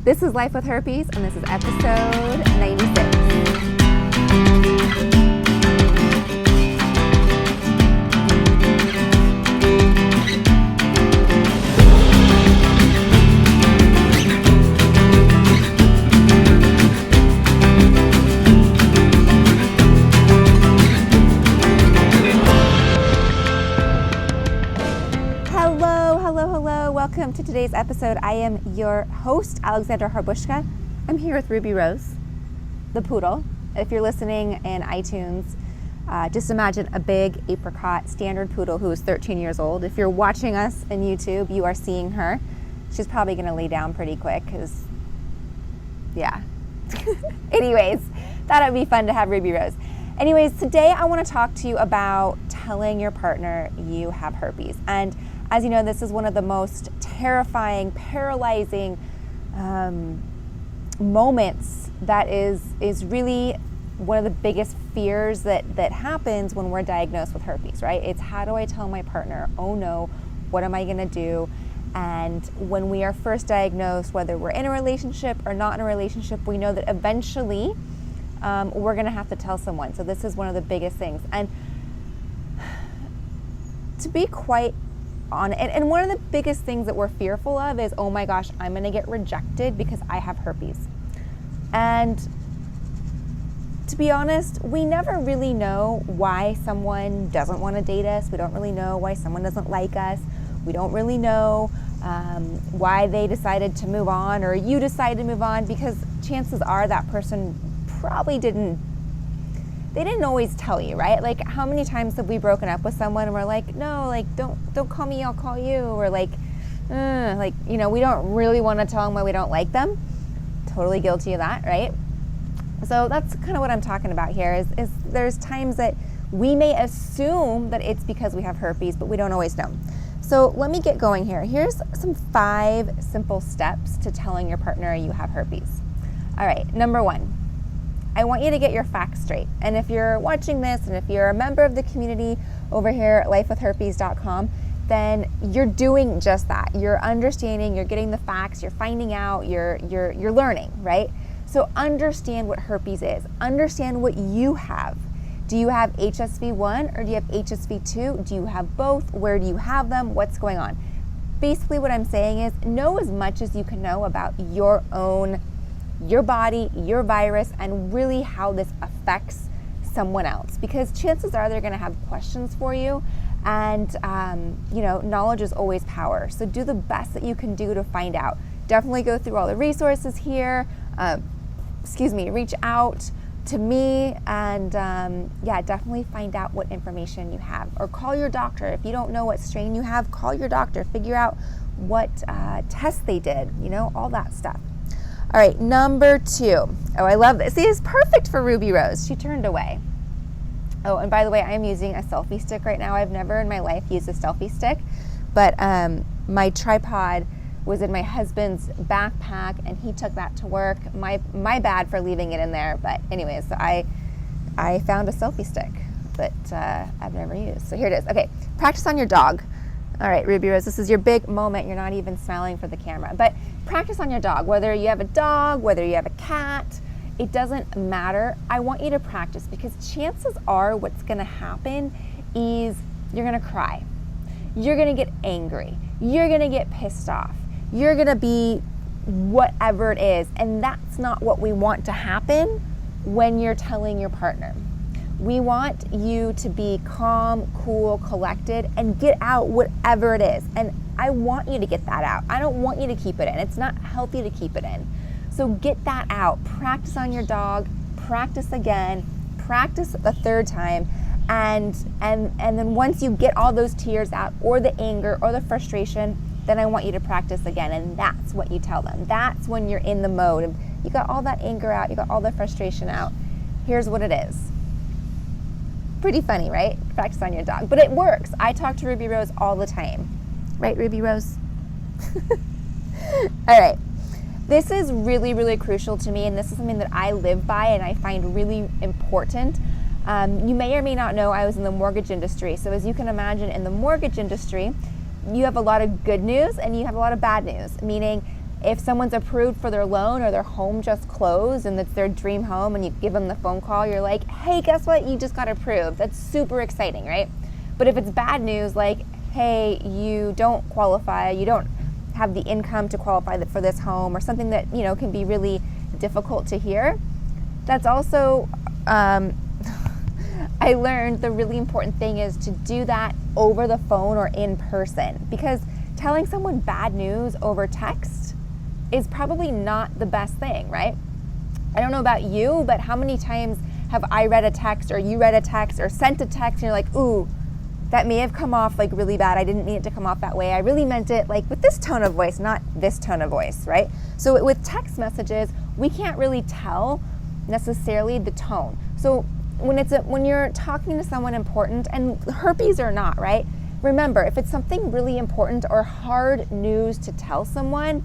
This is Life with Herpes, and this is episode 96. Hello. Welcome to today's episode. I am your host, Alexandra Harbushka. I'm here with Ruby Rose, the poodle. If you're listening in iTunes, just imagine a big apricot standard poodle who is 13 years old. If you're watching us on YouTube, you are seeing her. She's probably going to lay down pretty quick because, yeah. Anyways, thought it would be fun to have Ruby Rose. Anyways, today I want to talk to you about telling your partner you have herpes. And as you know, this is one of the most terrifying, paralyzing moments that is really one of the biggest fears that happens when we're diagnosed with herpes, right? It's how do I tell my partner, oh no, what am I gonna do? And when we are first diagnosed, whether we're in a relationship or not in a relationship, we know that eventually we're gonna have to tell someone. So this is one of the biggest things. And to be quite and one of the biggest things that we're fearful of is, oh my gosh, I'm going to get rejected because I have herpes. And to be honest, we never really know why someone doesn't want to date us. We don't really know why someone doesn't like us. We don't really know why they decided to move on or you decided to move on, because chances are that person probably didn't always tell you, right? Like, how many times have we broken up with someone and we're like, no, like, don't call me, I'll call you. Or like, we don't really want to tell them why we don't like them. Totally guilty of that, right? So that's kind of what I'm talking about here is there's times that we may assume that it's because we have herpes, but we don't always know. So let me get going here. Here's some 5 simple steps to telling your partner you have herpes. All right, number 1. I want you to get your facts straight. And if you're watching this and if you're a member of the community over here at lifewithherpes.com, then you're doing just that. You're understanding, you're getting the facts, you're finding out, you're learning, right? So understand what herpes is. Understand what you have. Do you have HSV1 or do you have HSV2? Do you have both? Where do you have them? What's going on? Basically what I'm saying is know as much as you can know about your body, your virus, and really how this affects someone else. Because chances are they're going to have questions for you, and knowledge is always power. So do the best that you can do to find out. Definitely go through all the resources here. Reach out to me, and definitely find out what information you have. Or call your doctor. If you don't know what strain you have, call your doctor. Figure out what tests they did, all that stuff. All right, number 2. Oh, I love this. See, it's perfect for Ruby Rose. She turned away. Oh, and by the way, I'm using a selfie stick right now. I've never in my life used a selfie stick, but my tripod was in my husband's backpack, and he took that to work. My bad for leaving it in there. But anyways, so I found a selfie stick that I've never used. So here it is. Okay, practice on your dog. All right, Ruby Rose, this is your big moment. You're not even smiling for the camera, but practice on your dog. Whether you have a dog, whether you have a cat, it doesn't matter. I want you to practice, because chances are what's gonna happen is you're gonna cry. You're gonna get angry. You're gonna get pissed off. You're gonna be whatever it is, and that's not what we want to happen when you're telling your partner. We want you to be calm, cool, collected, and get out whatever it is. And I want you to get that out. I don't want you to keep it in. It's not healthy to keep it in. So get that out. Practice on your dog. Practice again. Practice a 3rd time. And then once you get all those tears out, or the anger or the frustration, then I want you to practice again. And that's what you tell them. That's when you're in the mode. You got all that anger out. You got all the frustration out. Here's what it is. Pretty funny, right? Practice on your dog. But it works. I talk to Ruby Rose all the time. Right, Ruby Rose? All right. This is really, really crucial to me, and this is something that I live by and I find really important. You may or may not know I was in the mortgage industry. So as you can imagine, in the mortgage industry, you have a lot of good news and you have a lot of bad news, meaning If someone's approved for their loan or their home just closed and it's their dream home and you give them the phone call, you're like, hey, guess what? You just got approved. That's super exciting, right? But if it's bad news, like, hey, you don't qualify, you don't have the income to qualify for this home, or something that, can be really difficult to hear, that's also, I learned the really important thing is to do that over the phone or in person, because telling someone bad news over text is probably not the best thing, right? I don't know about you, but how many times have I read a text, or you read a text, or sent a text, and you're like, ooh, that may have come off like really bad. I didn't mean it to come off that way. I really meant it like with this tone of voice, not this tone of voice, right? So with text messages, we can't really tell necessarily the tone. So when you're talking to someone important, and herpes or not, right? Remember, if it's something really important or hard news to tell someone,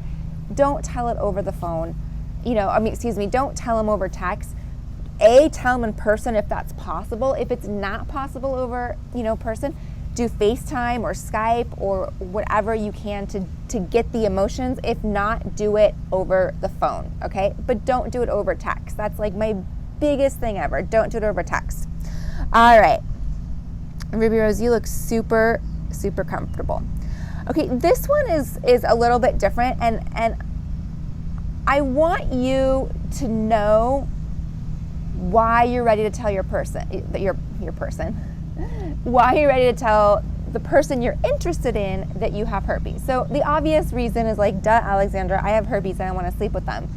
don't tell it over the phone. Don't tell them over text. Tell them in person if that's possible. If it's not possible over, person, do FaceTime or Skype or whatever you can to get the emotions. If not, do it over the phone, okay? But don't do it over text. That's like my biggest thing ever. Don't do it over text. All right. Ruby Rose, you look super, super comfortable. Okay, this one is a little bit different, and I want you to know why you're ready to tell your person, why you're ready to tell the person you're interested in that you have herpes. So the obvious reason is like, duh, Alexandra, I have herpes and I want to sleep with them.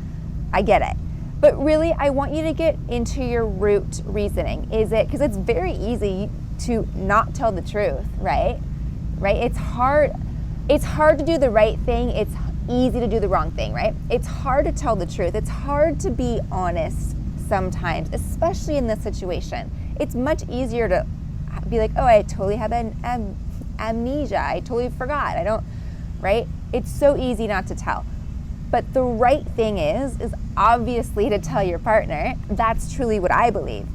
I get it. But really, I want you to get into your root reasoning. Is it, because it's very easy to not tell the truth, right? Right? It's hard to do the right thing. It's easy to do the wrong thing, right? It's hard to tell the truth. It's hard to be honest sometimes, especially in this situation. It's much easier to be like, oh, I totally have amnesia. I totally forgot. Right? It's so easy not to tell. But the right thing is obviously to tell your partner. That's truly what I believe.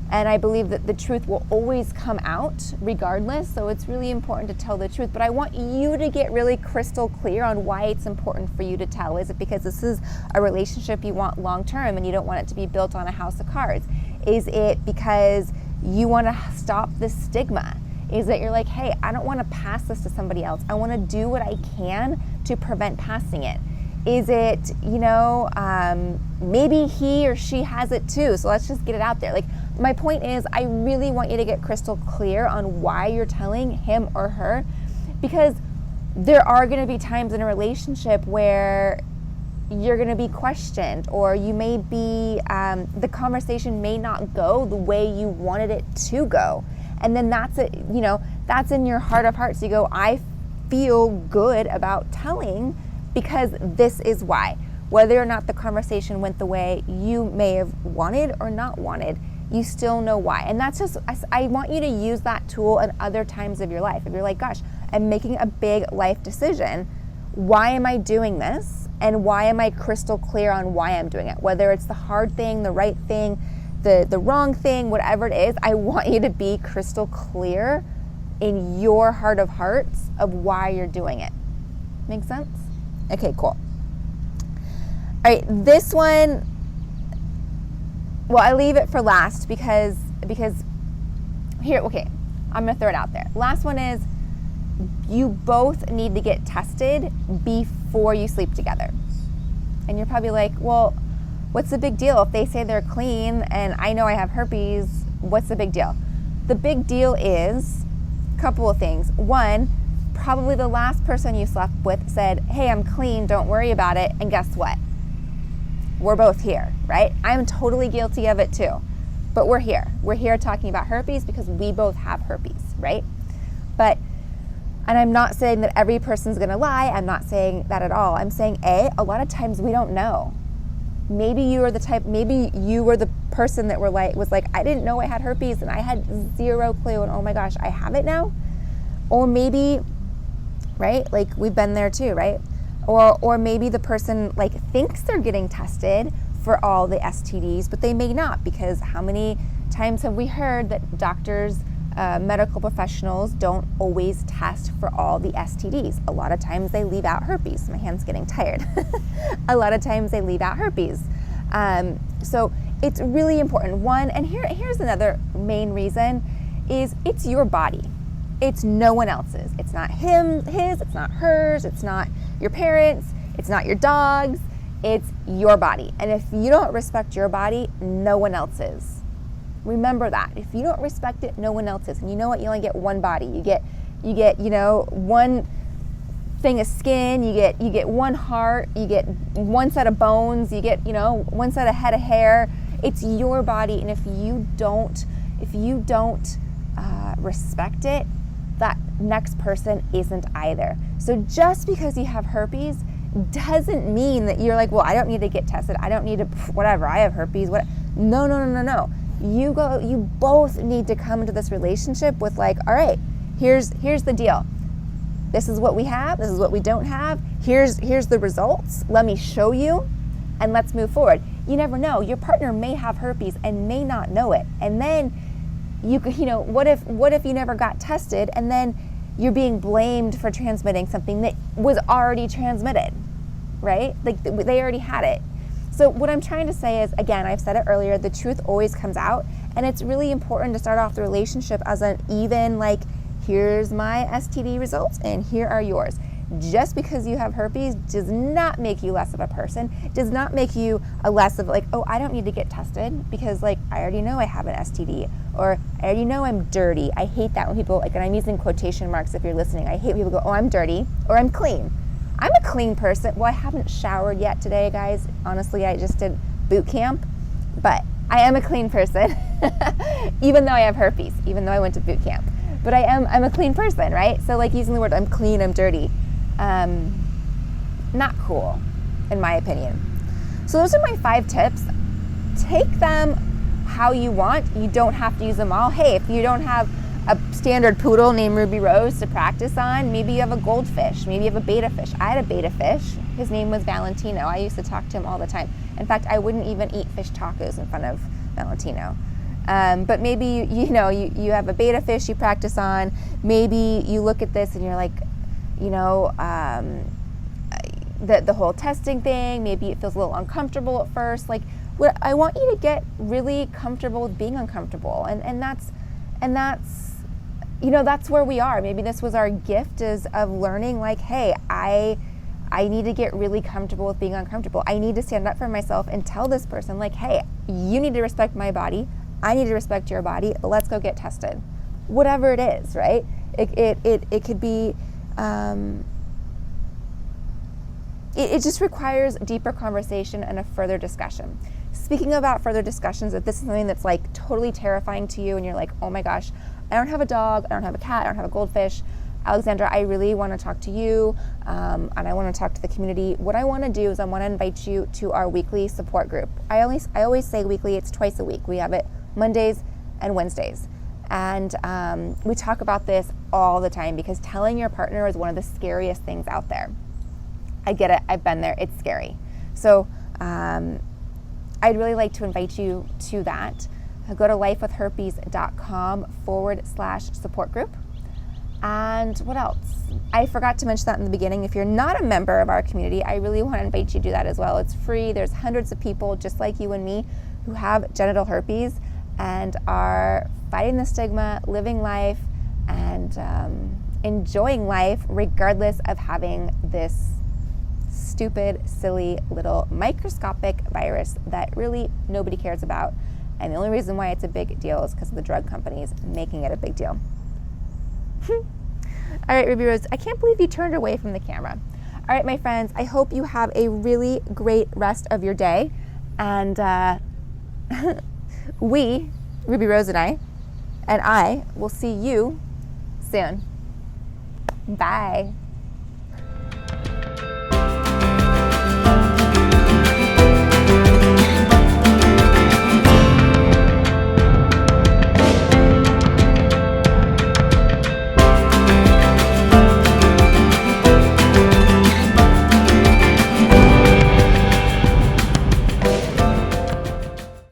And I believe that the truth will always come out regardless. So it's really important to tell the truth. But I want you to get really crystal clear on why it's important for you to tell. Is it because this is a relationship you want long term and you don't want it to be built on a house of cards? Is it because you want to stop the stigma? Is that you're like, hey, I don't want to pass this to somebody else. I want to do what I can to prevent passing it. Is it, maybe he or she has it too, so let's just get it out there. Like, my point is, I really want you to get crystal clear on why you're telling him or her, because there are going to be times in a relationship where you're going to be questioned, or you may be, the conversation may not go the way you wanted it to go. And then that's in your heart of hearts. You go, I feel good about telling, because this is why. Whether or not the conversation went the way you may have wanted or not wanted, you still know why. And that's just, I want you to use that tool in other times of your life. If you're like, gosh, I'm making a big life decision, why am I doing this? And why am I crystal clear on why I'm doing it? Whether it's the hard thing, the right thing, the wrong thing, whatever it is, I want you to be crystal clear in your heart of hearts of why you're doing it. Make sense? Okay, cool. All right, this one, well, I leave it for last because here, okay, I'm gonna throw it out there. Last one is, you both need to get tested before you sleep together. And you're probably like, well, what's the big deal? If they say they're clean and I know I have herpes, what's the big deal? The big deal is a couple of things. One, probably the last person you slept with said, hey, I'm clean, don't worry about it. And guess what? We're both here, right? I'm totally guilty of it too. But we're here. We're here talking about herpes because we both have herpes, right? And I'm not saying that every person's gonna lie. I'm not saying that at all. I'm saying, a lot of times we don't know. Maybe you were the person that was like, I didn't know I had herpes and I had zero clue, and oh my gosh, I have it now. Or maybe, right? Like, we've been there too, right? Or maybe the person like thinks they're getting tested for all the STDs, but they may not, because how many times have we heard that doctors medical professionals don't always test for all the STDs. A lot of times they leave out herpes. My hand's getting tired. A lot of times they leave out herpes. So it's really important. One, and here's another main reason, is it's your body. It's no one else's. It's not his, it's not hers, it's not your parents, it's not your dog's, it's your body. And if you don't respect your body, no one else's. Remember that. If you don't respect it, no one else's. And you know what? You only get one body. You get, one thing of skin, you get one heart, you get one set of bones, you get, one set of head of hair. It's your body, and if you don't respect it, that next person isn't either. So just because you have herpes doesn't mean that you're like, well, I don't need to get tested. I don't need to, whatever, I have herpes. No. You both need to come into this relationship with like, all right, here's the deal. This is what we have. This is what we don't have. Here's the results. Let me show you, and let's move forward. You never know. Your partner may have herpes and may not know it. And then what if you never got tested and then you're being blamed for transmitting something that was already transmitted, right? Like they already had it. So what I'm trying to say is, again, I've said it earlier, the truth always comes out, and it's really important to start off the relationship as an even, like, here's my STD results and here are yours. Just because you have herpes does not make you less of a person, does not make you a less of like, oh, I don't need to get tested because like I already know I have an STD, or I already know I'm dirty. I hate that when people, like, and I'm using quotation marks if you're listening, I hate when people go, oh, I'm dirty, or I'm clean. I'm a clean person. Well, I haven't showered yet today, guys. Honestly, I just did boot camp, but I am a clean person, even though I have herpes, even though I went to boot camp. But I'm a clean person, right? So like using the word I'm clean, I'm dirty, not cool, in my opinion. So those are my 5 tips. Take them how you want. You don't have to use them all. Hey, if you don't have a standard poodle named Ruby Rose to practice on, maybe you have a goldfish, maybe you have a beta fish. I had a beta fish. His name was Valentino. I used to talk to him all the time. In fact, I wouldn't even eat fish tacos in front of Valentino. But maybe you have a beta fish you practice on. Maybe you look at this and you're like, the whole testing thing, maybe it feels a little uncomfortable at first. Like, I want you to get really comfortable with being uncomfortable, and that's that's where we are. Maybe this was our gift of learning, like, hey, I need to get really comfortable with being uncomfortable. I need to stand up for myself and tell this person, like, hey, you need to respect my body. I need to respect your body. Let's go get tested. Whatever it is, right? It could be, it just requires deeper conversation and a further discussion. Speaking about further discussions, if this is something that's like totally terrifying to you and you're like, oh my gosh, I don't have a dog, I don't have a cat, I don't have a goldfish, Alexandra, I really want to talk to you, and I want to talk to the community. What I want to do is I want to invite you to our weekly support group. I always say weekly, it's twice a week. We have it Mondays and Wednesdays. And we talk about this all the time because telling your partner is one of the scariest things out there. I get it, I've been there, it's scary. So I'd really like to invite you to that. Go to lifewithherpes.com/support group. And what else? I forgot to mention that in the beginning. If you're not a member of our community, I really want to invite you to do that as well. It's free. There's hundreds of people just like you and me who have genital herpes and are fighting the stigma, living life, and enjoying life regardless of having this stupid, silly, little microscopic virus that really nobody cares about. And the only reason why it's a big deal is because of the drug companies making it a big deal. All right, Ruby Rose, I can't believe you turned away from the camera. All right, my friends, I hope you have a really great rest of your day. And we, Ruby Rose and I will see you soon. Bye.